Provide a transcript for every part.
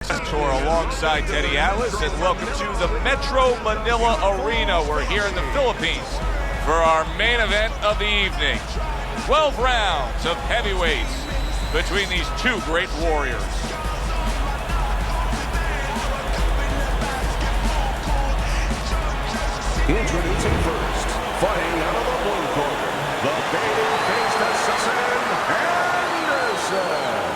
Tour alongside Teddy Atlas, and welcome to the Metro Manila Arena. We're here in the Philippines for our main event of the evening. 12 rounds of heavyweights between these two great warriors. Introducing first, fighting out of the blue corner, the baby-faced assassin, Anderson.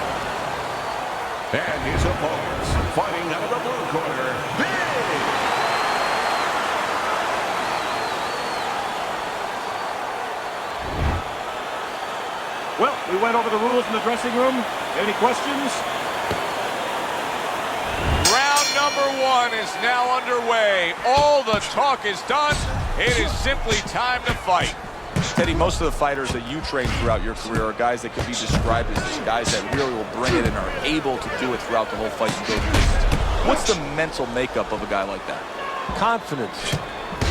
And his opponents, fighting out of the blue corner, Big. Well, we went over the rules in the dressing room. Any questions? Round number one is now underway. All the talk is done. It is simply time to fight. Teddy, most of the fighters that you train throughout your career are guys that could be described as guys that really will bring it and are able to do it throughout the whole fight and go through distance. What's the mental makeup of a guy like that? Confidence.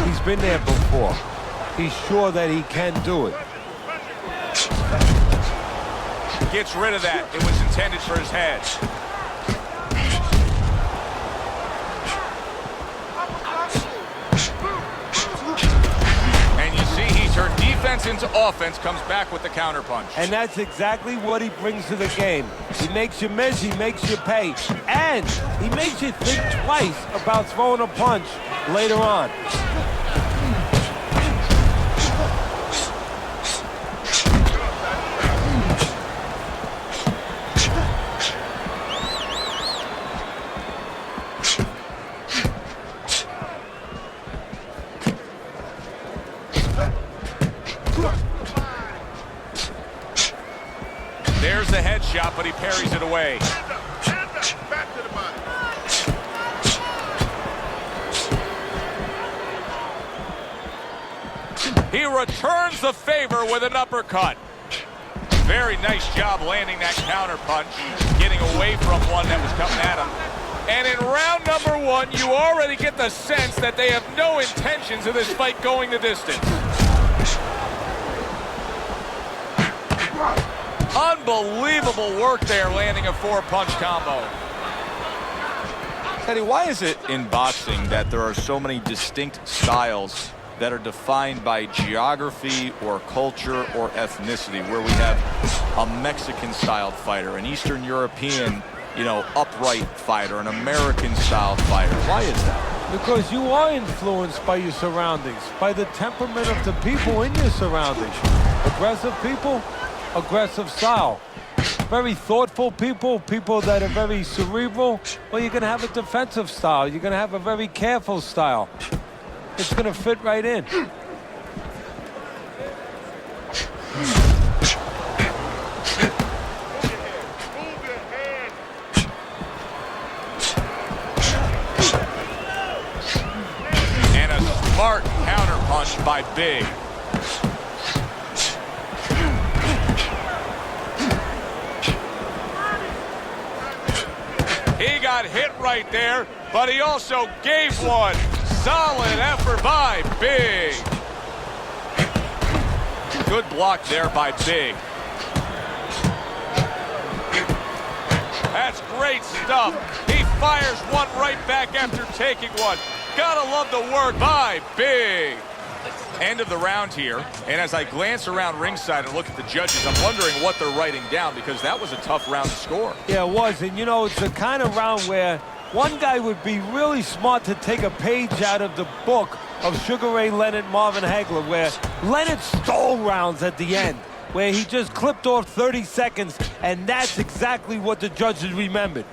He's been there before. He's sure that he can do it. Gets rid of that. It was intended for his head. And you see he turned defense into offense, comes back with the counterpunch. And that's exactly what he brings to the game. He makes you miss, he makes you pay, and he makes you think twice about throwing a punch later on. There's the headshot, but he parries it away. Back to the body. He returns the favor with an uppercut. Very nice job landing that counterpunch, getting away from one that was coming at him. And in round number one, you already get the sense that they have no intentions of this fight going the distance. Unbelievable work there, landing a four-punch combo. Teddy, why is it in boxing that there are so many distinct styles that are defined by geography or culture or ethnicity, where we have a Mexican-styled fighter, an Eastern European, upright fighter, an American-styled fighter? Why is that? Because you are influenced by your surroundings, by the temperament of the people in your surroundings. Aggressive people, aggressive style. Very thoughtful people, people that are very cerebral, well, you're going to have a defensive style. You're going to have a very careful style. It's going to fit right in. And a smart counterpunch by Big. He got hit right there, but he also gave one. Solid effort by Big. Good block there by Big. That's great stuff. He fires one right back after taking one. Gotta love the work by Big. End of the round here, and as I glance around ringside and look at the judges, I'm wondering what they're writing down, because that was a tough round to score. Yeah, it was, and it's the kind of round where one guy would be really smart to take a page out of the book of Sugar Ray Leonard, Marvin Hagler, where Leonard stole rounds at the end, where he just clipped off 30 seconds, and that's exactly what the judges remembered.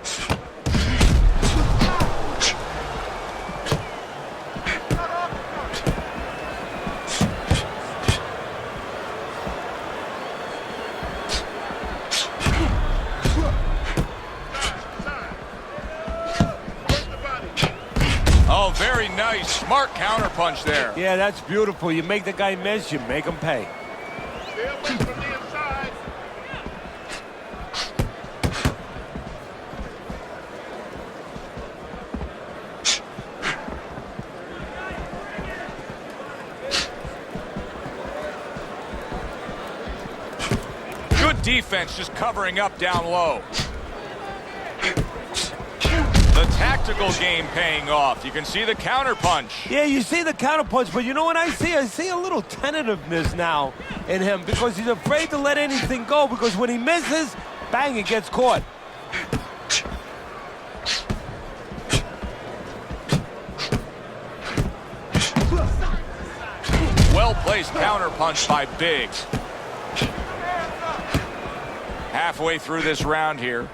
Oh, very nice. Smart counterpunch there. Yeah, that's beautiful. You make the guy miss, you make him pay. Stay away from the inside. Good defense, just covering up down low. tactical game paying off. You can see the counter punch. Yeah, you see the counter punch, but you know what I see? I see a little tentativeness now in him because he's afraid to let anything go because when he misses, bang, it gets caught. Well-placed counter punch by Big. Halfway through this round here.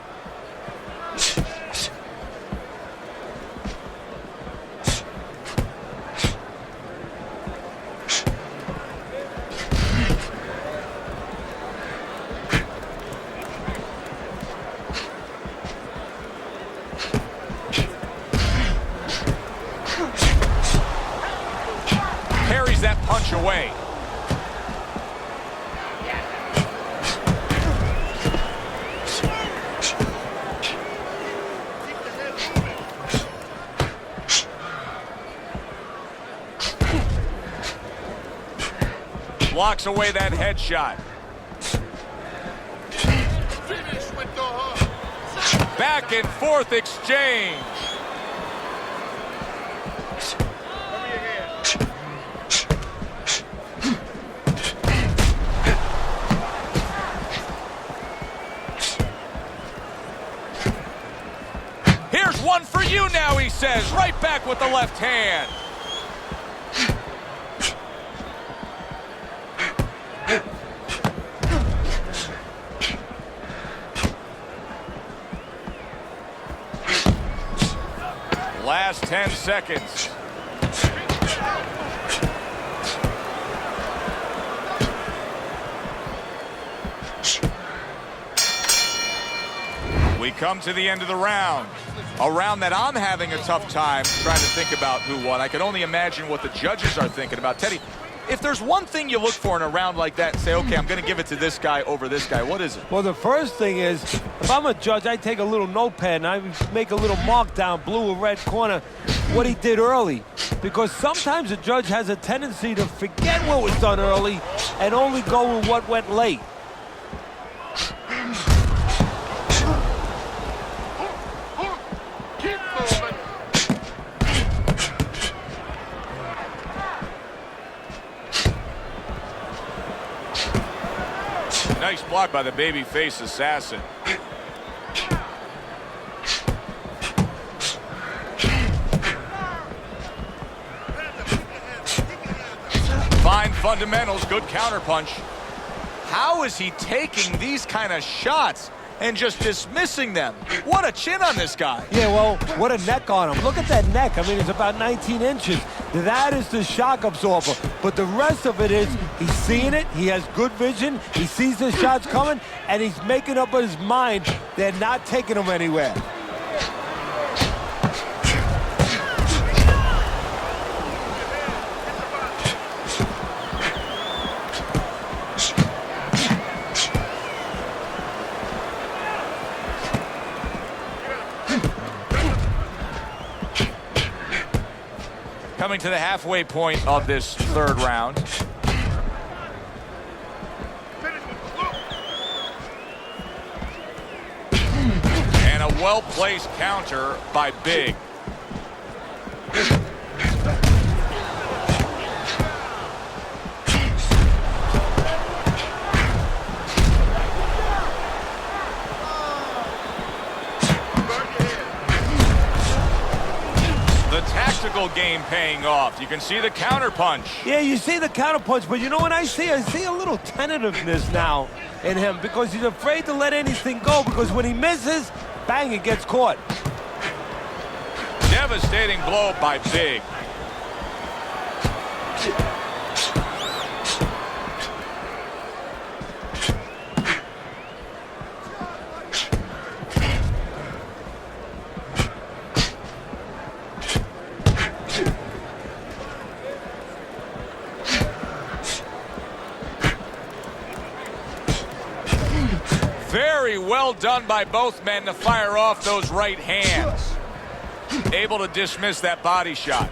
Parries that punch away. Blocks away that headshot. Back and forth exchange. Here's one for you now, he says, right back with the left hand. Last 10 seconds. We come to the end of the round. A round that I'm having a tough time trying to think about who won. I can only imagine what the judges are thinking about. Teddy, if there's one thing you look for in a round like that and say, okay, I'm going to give it to this guy over this guy, what is it? Well, the first thing is, if I'm a judge, I take a little notepad and I make a little mark down, blue or red corner, what he did early. Because sometimes a judge has a tendency to forget what was done early and only go with what went late. Nice block by the babyface assassin. Fine fundamentals, good counterpunch. How is he taking these kind of shots and just dismissing them? What a chin on this guy. Yeah, well, what a neck on him. Look at that neck. I mean, it's about 19 inches. That is the shock absorber. But the rest of it is he's seeing it, he has good vision, he sees the shots coming, and he's making up his mind they're not taking him anywhere. Coming to the halfway point of this third round. And a well-placed counter by Big. Tactical game paying off. You can see the counter punch. Yeah, you see the counter punch, but you know what I see? I see a little tentativeness now in him because he's afraid to let anything go because when he misses, bang, it gets caught. Devastating blow by Big. Very well done by both men to fire off those right hands. Able to dismiss that body shot.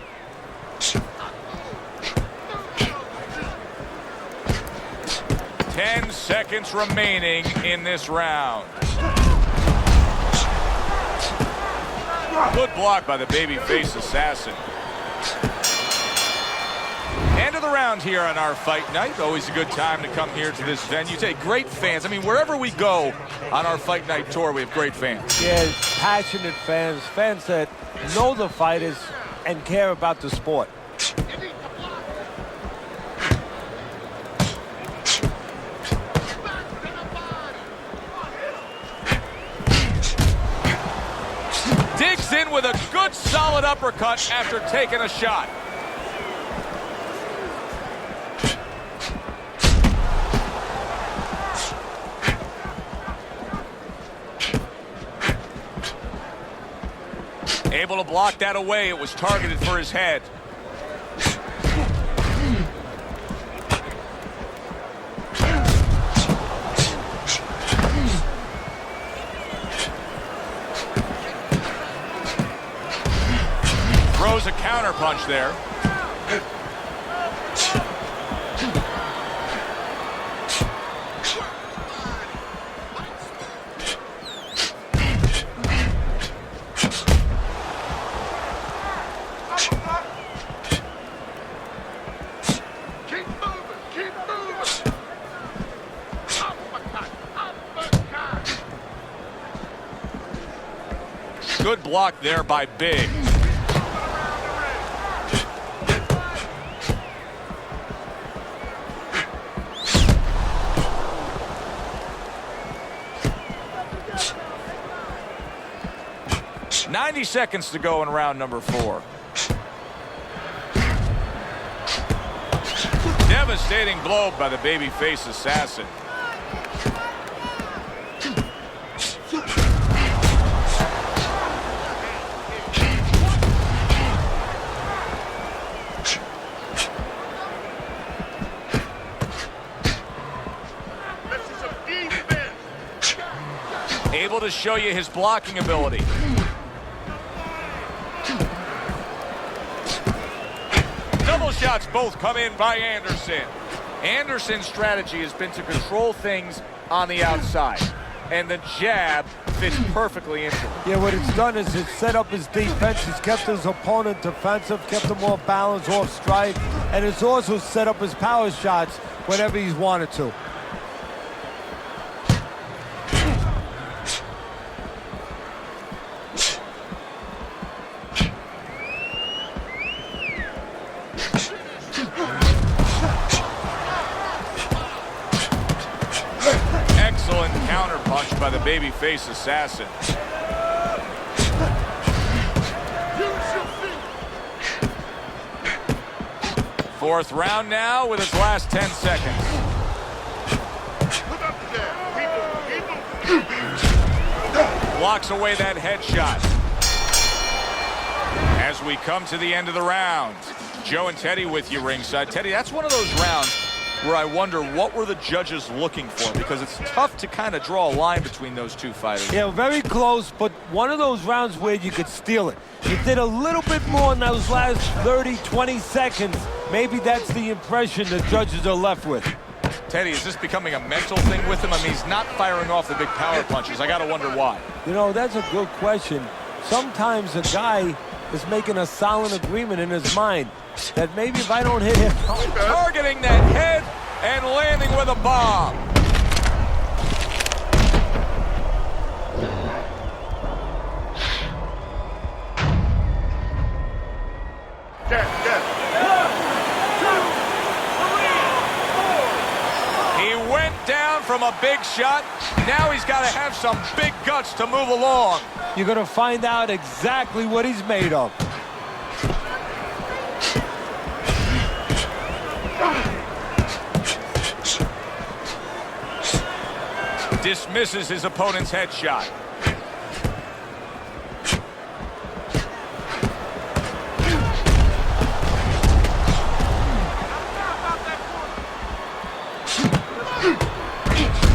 Ten seconds remaining in this round. Good block by the babyface assassin. End of the round here on our fight night. Always a good time to come here to this venue. Take great fans. I mean, wherever we go on our fight night tour, we have great fans. Yeah, passionate fans, fans that know the fighters and care about the sport. Digs in with a good solid uppercut after taking a shot. Able to block that away. It was targeted for his head. Throws a counter punch there. Good block there by Big. "90 seconds to go in round number 4. Devastating blow by the babyface assassin. Able to show you his blocking ability. Double shots both come in by Anderson. Anderson's strategy has been to control things on the outside, and the jab fits perfectly into it. Yeah, what it's done is it's set up his defense. It's kept his opponent defensive, kept him off balance, off strike, and it's also set up his power shots whenever he's wanted to. Excellent counter punch by the babyface assassin. Fourth round now with its last 10 seconds. Blocks away that headshot. As we come to the end of the round, Joe and Teddy with you ringside. Teddy, that's one of those rounds where I wonder what were the judges looking for, because it's tough to kind of draw a line between those two fighters. Yeah, very close, but one of those rounds where you could steal it. You did a little bit more in those last 30, 20 seconds. Maybe that's the impression the judges are left with. Teddy, is this becoming a mental thing with him? I mean, he's not firing off the big power punches. I got to wonder why. You know, that's a good question. Sometimes a guy is making a silent agreement in his mind that maybe if I don't hit him... Targeting that head and landing with a bomb. He went down from a big shot. Now he's got to have some big guts to move along. You're going to find out exactly what he's made of. Dismisses his opponent's headshot.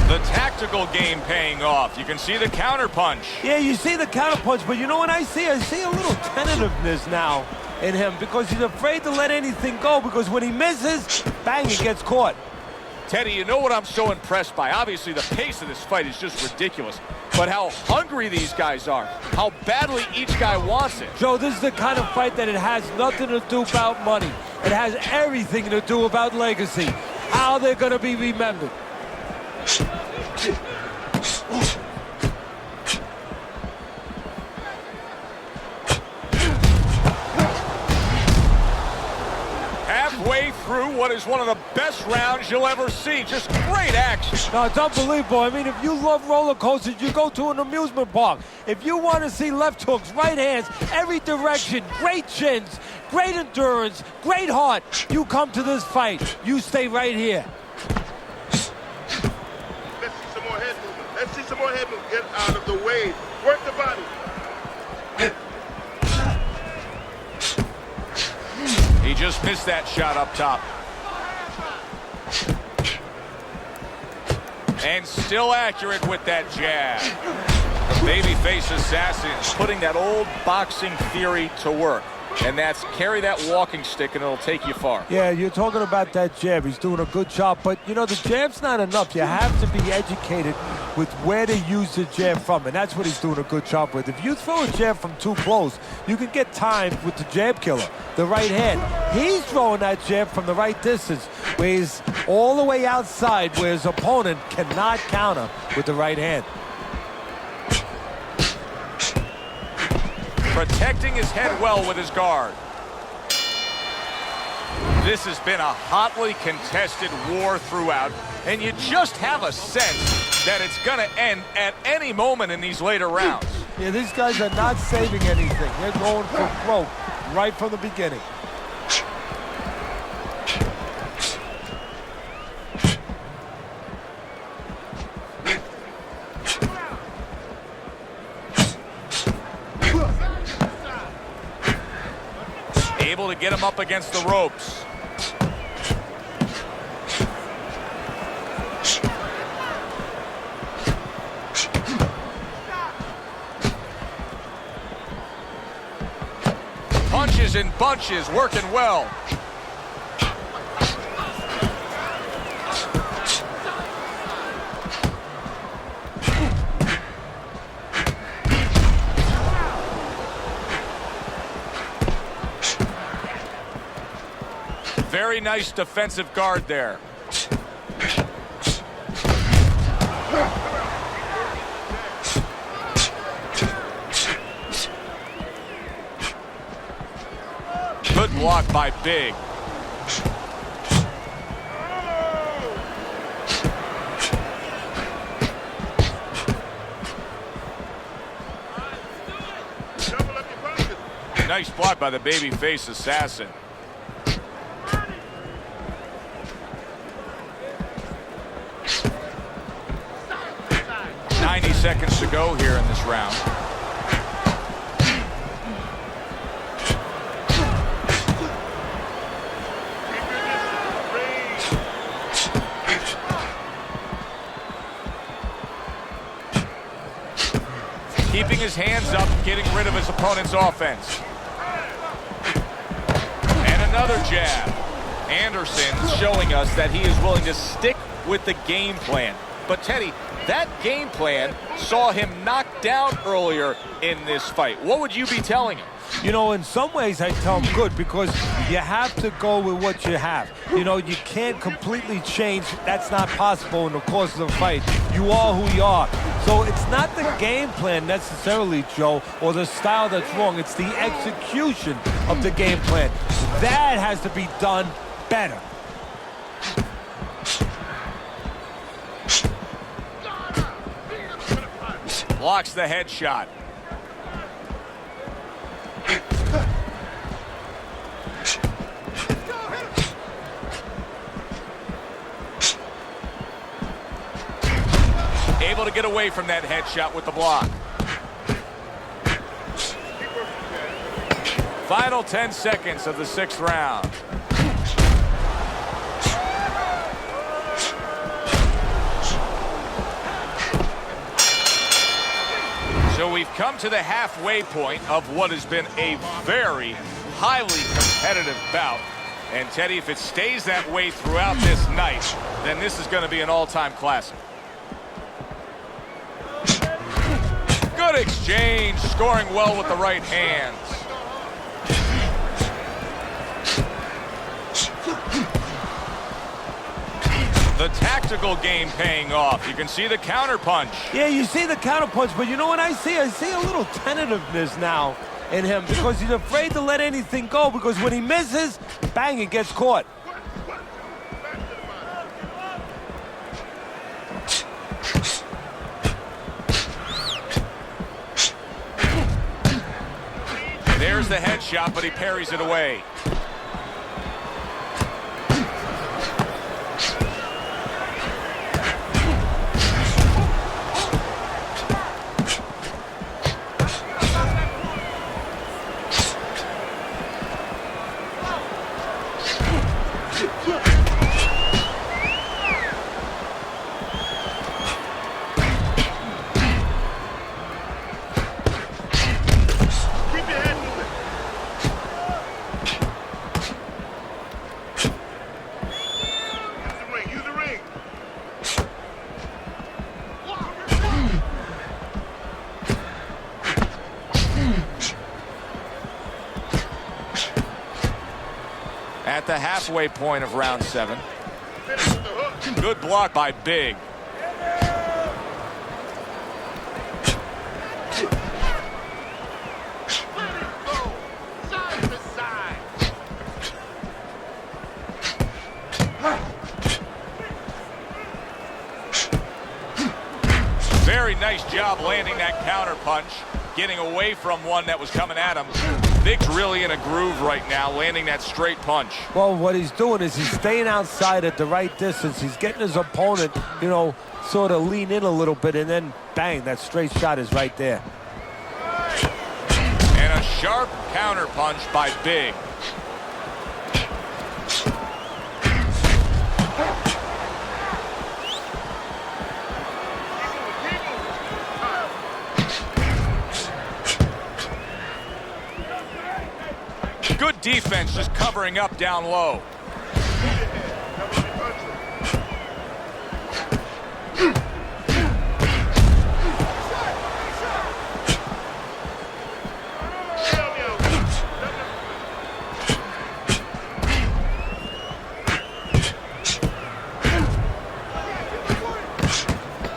The tactical game paying off. You can see the counter punch. Yeah, you see the counter punch, but you know what I see? I see a little tentativeness now in him because he's afraid to let anything go, because when he misses, bang, he gets caught. Teddy, you know what I'm so impressed by? Obviously, the pace of this fight is just ridiculous. but how hungry these guys are, how badly each guy wants it. Joe, this is the kind of fight that it has nothing to do about money. It has everything to do about legacy, how they're going to be remembered. Halfway through what is one of the best rounds you'll ever see. Just great action. No, it's unbelievable. I mean, if you love roller coasters, you go to an amusement park. If you want to see left hooks, right hands, every direction, great chins, great endurance, great heart, you come to this fight. You stay right here. Let's see some more head movement. Let's see some more head movement. Get out of the way. Work the body. He just missed that shot up top. And still accurate with that jab. The babyface assassin Putting that old boxing theory to work. And that's carry that walking stick and it'll take you far. Yeah, you're talking about that jab. He's doing a good job. But, you know, the jab's not enough. You have to be educated with where to use the jab from. And that's what he's doing a good job with. If you throw a jab from too close, you can get timed with the jab killer, the right hand. He's throwing that jab from the right distance, where he's all the way outside, where his opponent cannot counter with the right hand. protecting his head well with his guard. This has been a hotly contested war throughout, and you just have a sense that it's going to end at any moment in these later rounds. Yeah, these guys are not saving anything. They're going for broke right from the beginning. Able to get him up against the ropes. Punches and bunches, working well. Very nice defensive guard there. Good block by Big. Nice block by the babyface assassin. 90 seconds to go here in this round. Keeping his hands up, getting rid of his opponent's offense. And another jab. Anderson showing us that he is willing to stick with the game plan. But Teddy, that game plan saw him knocked down earlier in this fight. What would you be telling him? You know, in some ways I tell him good, because you have to go with what you have. You know, you can't completely change. That's not possible in the course of the fight. You are who you are. So it's not the game plan necessarily, Joe, or the style that's wrong. It's the execution of the game plan. That has to be done better. Blocks the headshot. Able to get away from that headshot with the block. Final 10 seconds of the 6th round. So we've come to the halfway point of what has been a very highly competitive bout. And Teddy, if it stays that way throughout this night, then this is going to be an all-time classic. Good exchange, scoring well with the right hands. The tactical game paying off. You can see the counter punch. Yeah, you see the counter punch, but you know what I see? I see a little tentativeness now in him because he's afraid to let anything go, because when he misses, bang, it gets caught. There's the headshot, but he parries it away. At the halfway point of round 7. Good block by Big. Very nice job landing that counter punch, getting away from one that was coming at him. Big's really in a groove right now, landing that straight punch. Well, what he's doing is he's staying outside at the right distance. He's getting his opponent, you know, sort of lean in a little bit, and then bang, that straight shot is right there. And a sharp counter punch by Big. Good defense, just covering up down low.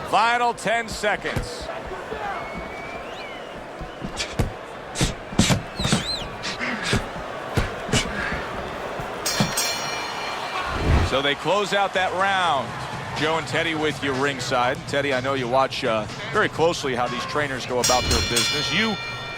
Final 10 seconds. So they close out that round. Joe and Teddy with you ringside. Teddy, I know you watch very closely how these trainers go about their business. You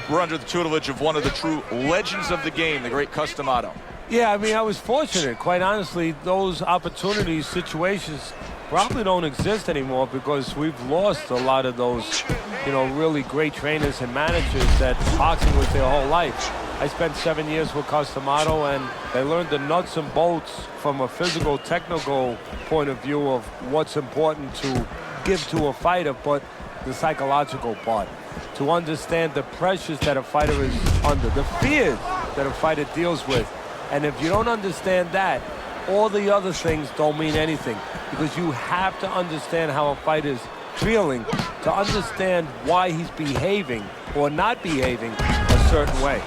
were under the tutelage of one of the true legends of the game, the great Customato. Yeah, I mean, I was fortunate. Quite honestly, those opportunities, situations probably don't exist anymore because we've lost a lot of those, you know, really great trainers and managers that boxing was their whole life. I spent 7 years with Customato, and I learned the nuts and bolts from a physical, technical point of view of what's important to give to a fighter, but the psychological part, to understand the pressures that a fighter is under, the fears that a fighter deals with. And if you don't understand that, all the other things don't mean anything, because you have to understand how a fighter's feeling to understand why he's behaving or not behaving a certain way.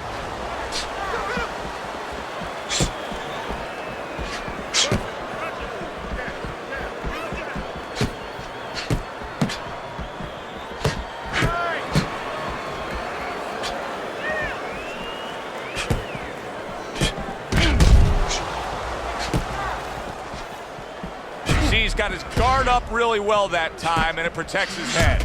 He's got his guard up really well that time, and it protects his head.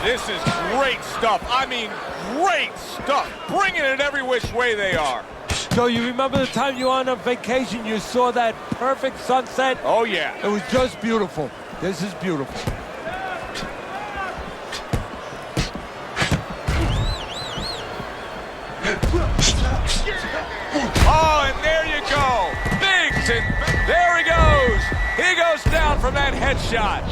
This is great stuff. I mean, great stuff. Bringing it every which way they are. So you remember the time you were on a vacation, you saw that perfect sunset? Oh, yeah. It was just beautiful. This is beautiful. Oh, and there you go. Biggs, and there he goes. He goes down from that headshot.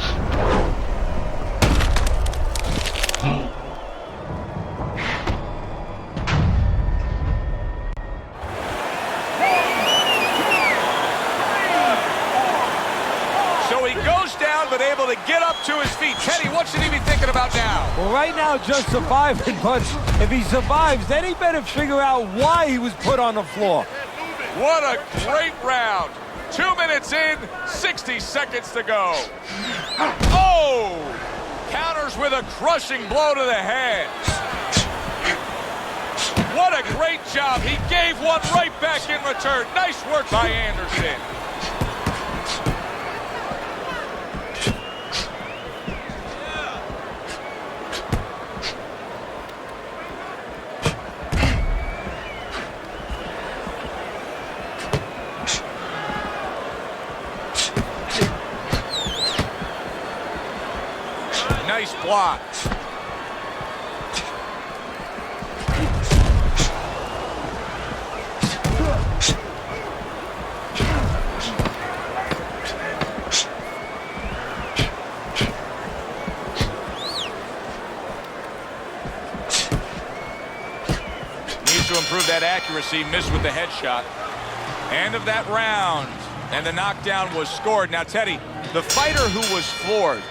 he goes down, but able to get up to his feet. Teddy, what should he be thinking about now? Well, right now, just surviving, but if he survives, then he better figure out why he was put on the floor. What a great round. 2 minutes in, 60 seconds to go. Oh! Counters with a crushing blow to the head. What a great job. He gave one right back in return. Nice work by Anderson. Nice block. Needs to improve that accuracy. Missed with the headshot. End of that round. And the knockdown was scored. Now, Teddy, the fighter who was floored,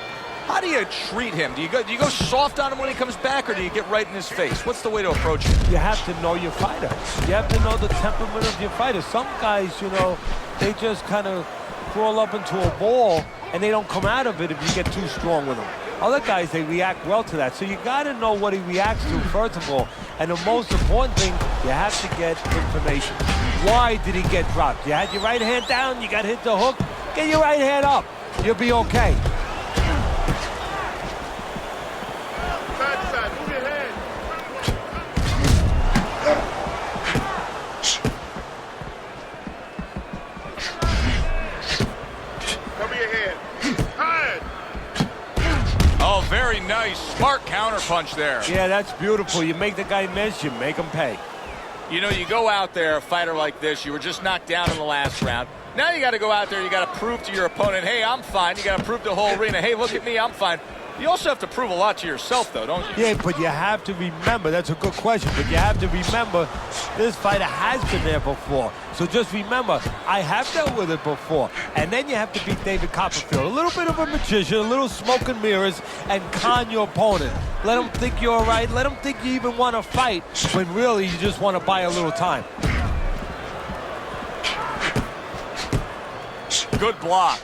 how do you treat him? Do you go soft on him when he comes back, or do you get right in his face? What's the way to approach him? You have to know your fighter. You have to know the temperament of your fighter. Some guys, you know, they just kind of crawl up into a ball and they don't come out of it if you get too strong with them. Other guys, they react well to that. So you got to know what he reacts to, first of all. And the most important thing, you have to get information. Why did he get dropped? You had your right hand down, you got hit the hook, get your right hand up. You'll be okay. Side to side, move your head. Cover your head. Hide. Oh, very nice. Smart counterpunch there. Yeah, that's beautiful. You make the guy miss, you make him pay. You know, you go out there, a fighter like this, you were just knocked down in the last round. Now you got to go out there, you got to prove to your opponent, hey, I'm fine. You got to prove to the whole arena, hey, look at me, I'm fine. You also have to prove a lot to yourself, though, don't you? Yeah, but you have to remember, that's a good question, but you have to remember this fighter has been there before. So just remember, I have dealt with it before. And then you have to beat David Copperfield. A little bit of a magician, a little smoke and mirrors, and con your opponent. Let him think you're all right. Let him think you even want to fight, when really you just want to buy a little time. Good block.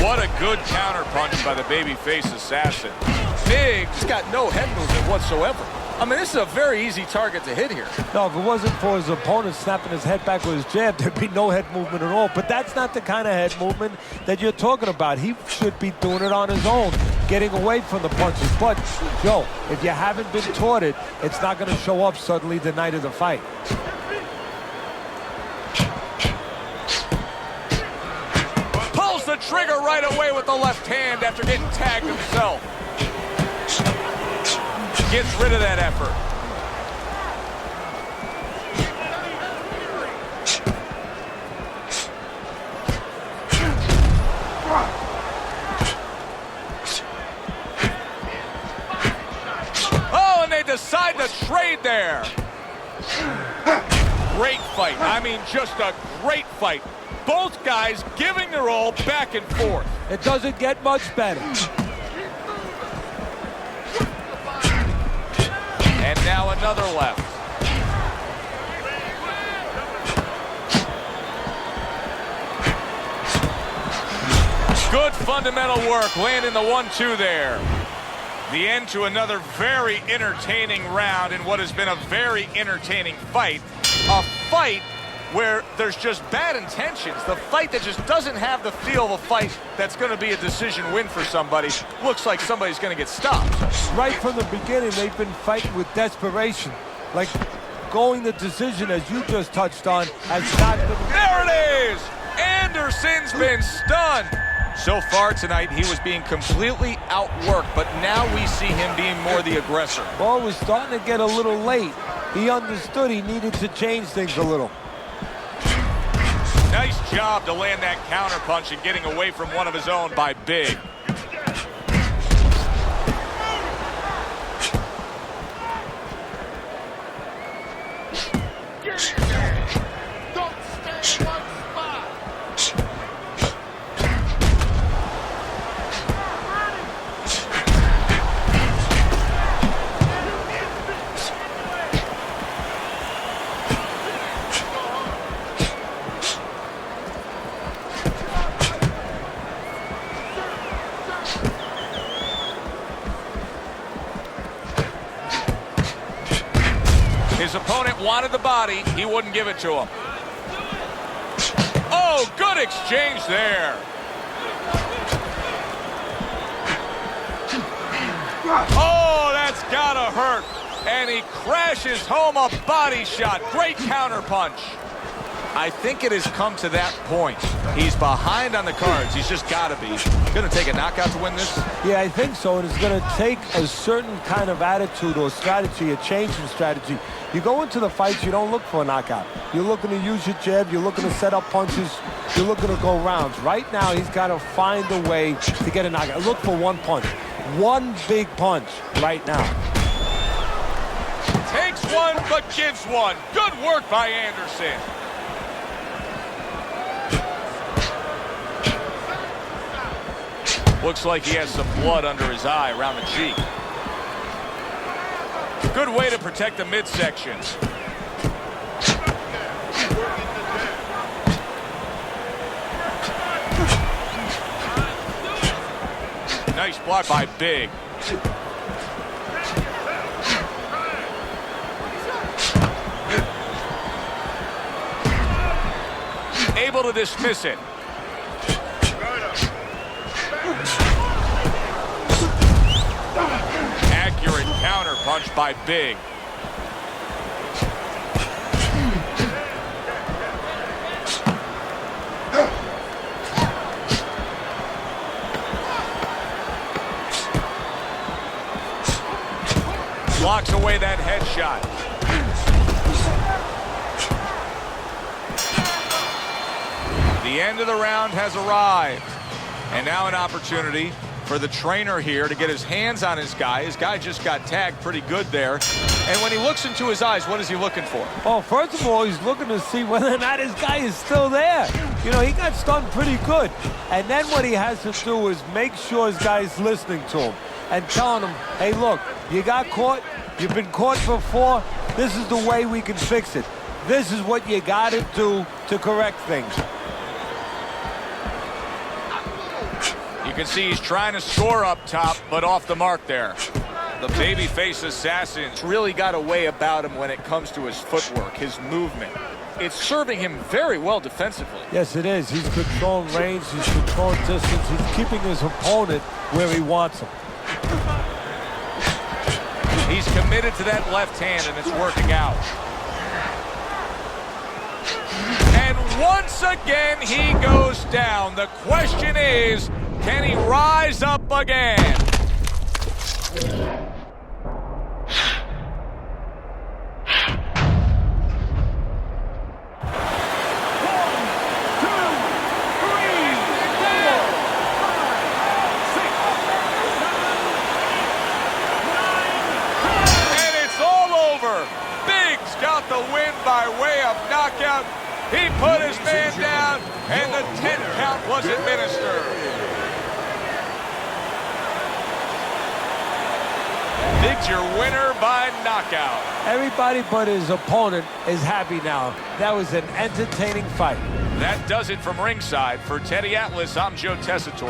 What a good counterpunch by the babyface assassin. Big. He's got no head movement whatsoever. I mean, this is a very easy target to hit here. No, if it wasn't for his opponent snapping his head back with his jab, there'd be no head movement at all. But that's not the kind of head movement that you're talking about. He should be doing it on his own, getting away from the punches. But, Joe, if you haven't been taught it, it's not going to show up suddenly the night of the fight. Pulls the trigger right away with the left hand after getting tagged himself. Gets rid of that effort. Oh, and they decide to trade there. Great fight. I mean, just a great fight. Both guys giving their all back and forth. It doesn't get much better. And now another left. Good fundamental work, landing the 1-2 there. The end to another very entertaining round in what has been a very entertaining fight. A fight where there's just bad intentions. The fight that just doesn't have the feel of a fight that's going to be a decision win for somebody. Looks like somebody's going to get stopped. Right from the beginning, they've been fighting with desperation. Like going the decision, as you just touched on, has not been... There it is! Anderson's been stunned. So far tonight, he was being completely outworked, but now we see him being more the aggressor. Well, it was starting to get a little late. He understood he needed to change things a little. Nice job to land that counter punch and getting away from one of his own by Big. His opponent wanted the body. He wouldn't give it to him. Oh, good exchange there. Oh, that's gotta hurt. And he crashes home a body shot. Great counter punch. I think it has come to that point. He's behind on the cards. He's just got to be. Going to take a knockout to win this? Yeah, I think so. And it's going to take a certain kind of attitude or strategy, a change in strategy. You go into the fights, you don't look for a knockout. You're looking to use your jab. You're looking to set up punches. You're looking to go rounds. Right now, he's got to find a way to get a knockout. Look for one punch. One big punch right now. Takes one, but gives one. Good work by Anderson. Looks like he has some blood under his eye around the cheek. Good way to protect the midsection. Nice block by Big. Able to dismiss it. Accurate counter punch by Big. Blocks away that headshot. The end of the round has arrived. And now an opportunity for the trainer here to get his hands on his guy. His guy just got tagged pretty good there. And when he looks into his eyes, what is he looking for? Well, first of all, he's looking to see whether or not his guy is still there. You know, he got stunned pretty good. And then what he has to do is make sure his guy's listening to him and telling him, hey, look, you got caught. You've been caught before. This is the way we can fix it. This is what you got to do to correct things. You can see he's trying to score up top, but off the mark there. The babyface assassin's really got a way about him when it comes to his footwork, his movement. It's serving him very well defensively. Yes, it is. He's controlling range. He's controlling distance. He's keeping his opponent where he wants him. He's committed to that left hand, and it's working out. And once again, he goes down. The question is, can he rise up again? Got the win by way of knockout. He put his man down, and the 10 count was administered. Big's your winner by knockout. Everybody but his opponent is happy now. That was an entertaining fight. That does it from ringside. For Teddy Atlas, I'm Joe Tessitore.